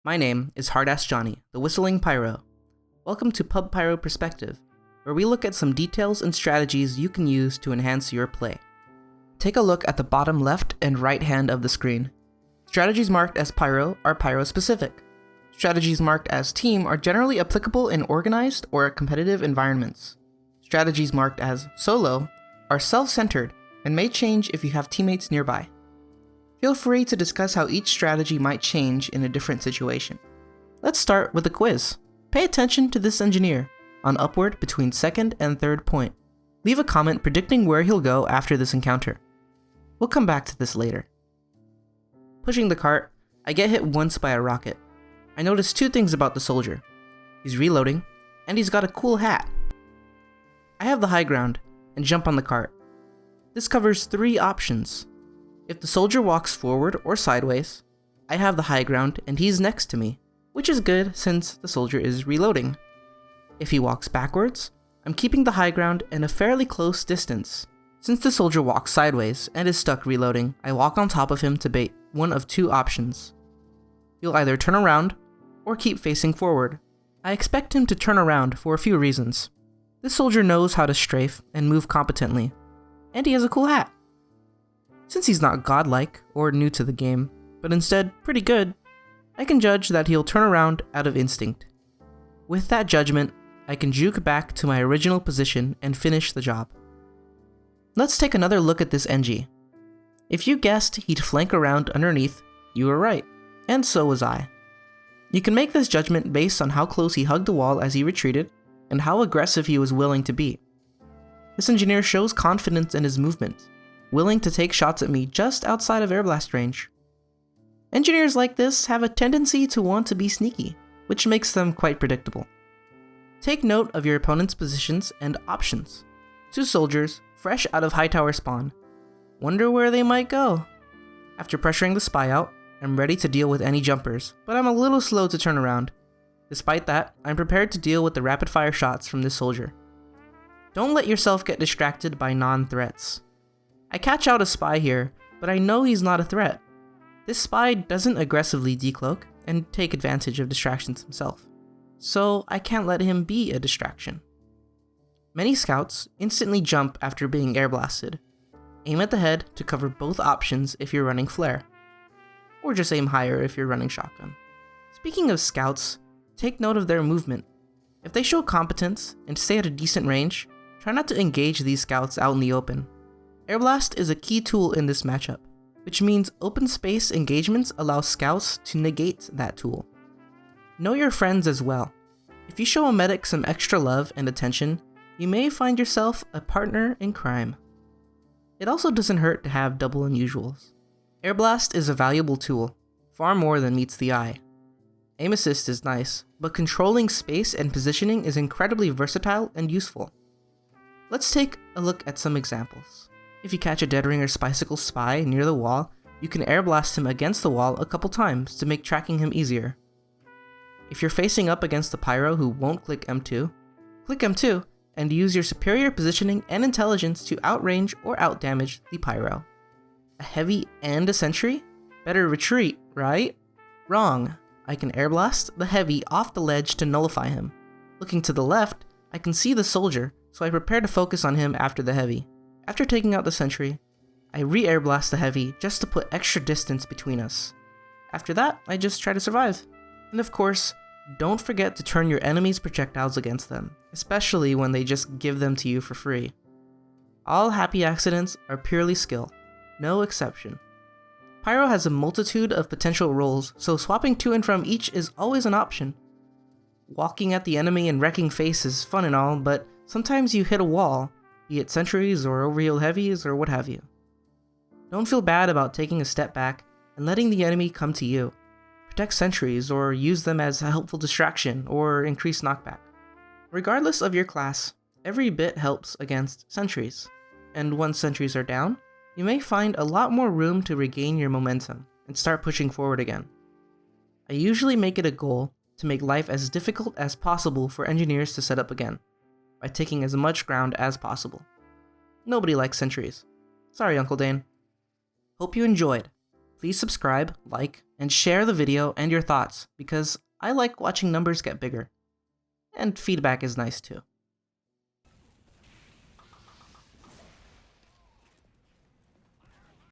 My name is Hardass Johnny, the Whistling Pyro. Welcome to Pub Pyro Perspective, where we look at some details and strategies you can use to enhance your play. Take a look at the bottom left and right hand of the screen. Strategies marked as Pyro are Pyro specific. Strategies marked as Team are generally applicable in organized or competitive environments. Strategies marked as Solo are self-centered and may change if you have teammates nearby. Feel free to discuss how each strategy might change in a different situation. Let's start with a quiz. Pay attention to this engineer on upward between second and third point. Leave a comment predicting where he'll go after this encounter. We'll come back to this later. Pushing the cart, I get hit once by a rocket. I notice two things about the soldier. He's reloading, and he's got a cool hat. I have the high ground and jump on the cart. This covers three options. If the soldier walks forward or sideways, I have the high ground and he's next to me, which is good since the soldier is reloading. If he walks backwards, I'm keeping the high ground and a fairly close distance. Since the soldier walks sideways and is stuck reloading, I walk on top of him to bait one of two options. He'll either turn around or keep facing forward. I expect him to turn around for a few reasons. This soldier knows how to strafe and move competently, and he has a cool hat. Since he's not godlike or new to the game, but instead pretty good, I can judge that he'll turn around out of instinct. With that judgment, I can juke back to my original position and finish the job. Let's take another look at this NG. If you guessed he'd flank around underneath, you were right, and so was I. You can make this judgment based on how close he hugged the wall as he retreated, and how aggressive he was willing to be. This engineer shows confidence in his movement, willing to take shots at me just outside of air blast range. Engineers like this have a tendency to want to be sneaky, which makes them quite predictable. Take note of your opponent's positions and options. Two soldiers, fresh out of high tower spawn. Wonder where they might go. After pressuring the spy out, I'm ready to deal with any jumpers, but I'm a little slow to turn around. Despite that, I'm prepared to deal with the rapid fire shots from this soldier. Don't let yourself get distracted by non-threats. I catch out a spy here, but I know he's not a threat. This spy doesn't aggressively decloak and take advantage of distractions himself, so I can't let him be a distraction. Many scouts instantly jump after being air blasted. Aim at the head to cover both options if you're running flare, or just aim higher if you're running shotgun. Speaking of scouts, take note of their movement. If they show competence and stay at a decent range, try not to engage these scouts out in the open. Air blast is a key tool in this matchup, which means open space engagements allow scouts to negate that tool. Know your friends as well. If you show a medic some extra love and attention, you may find yourself a partner in crime. It also doesn't hurt to have double unusuals. Air blast is a valuable tool, far more than meets the eye. Aim assist is nice, but controlling space and positioning is incredibly versatile and useful. Let's take a look at some examples. If you catch a Dead Ringer Spicicle spy near the wall, you can air blast him against the wall a couple times to make tracking him easier. If you're facing up against the Pyro who won't click M2 and use your superior positioning and intelligence to outrange or outdamage the Pyro. A heavy and a sentry? Better retreat, right? Wrong. I can air blast the heavy off the ledge to nullify him. Looking to the left, I can see the soldier, so I prepare to focus on him after the heavy. After taking out the sentry, I re-air blast the heavy just to put extra distance between us. After that, I just try to survive. And of course, don't forget to turn your enemy's projectiles against them, especially when they just give them to you for free. All happy accidents are purely skill, no exception. Pyro has a multitude of potential roles, so swapping to and from each is always an option. Walking at the enemy and wrecking face is fun and all, but sometimes you hit a wall, be it sentries or overheal heavies or what have you. Don't feel bad about taking a step back and letting the enemy come to you. Protect sentries or use them as a helpful distraction or increase knockback. Regardless of your class, every bit helps against sentries, and once sentries are down, you may find a lot more room to regain your momentum and start pushing forward again. I usually make it a goal to make life as difficult as possible for engineers to set up again, by taking as much ground as possible. Nobody likes sentries. Sorry, Uncle Dane. Hope you enjoyed. Please subscribe, like, and share the video and your thoughts, because I like watching numbers get bigger. And feedback is nice too.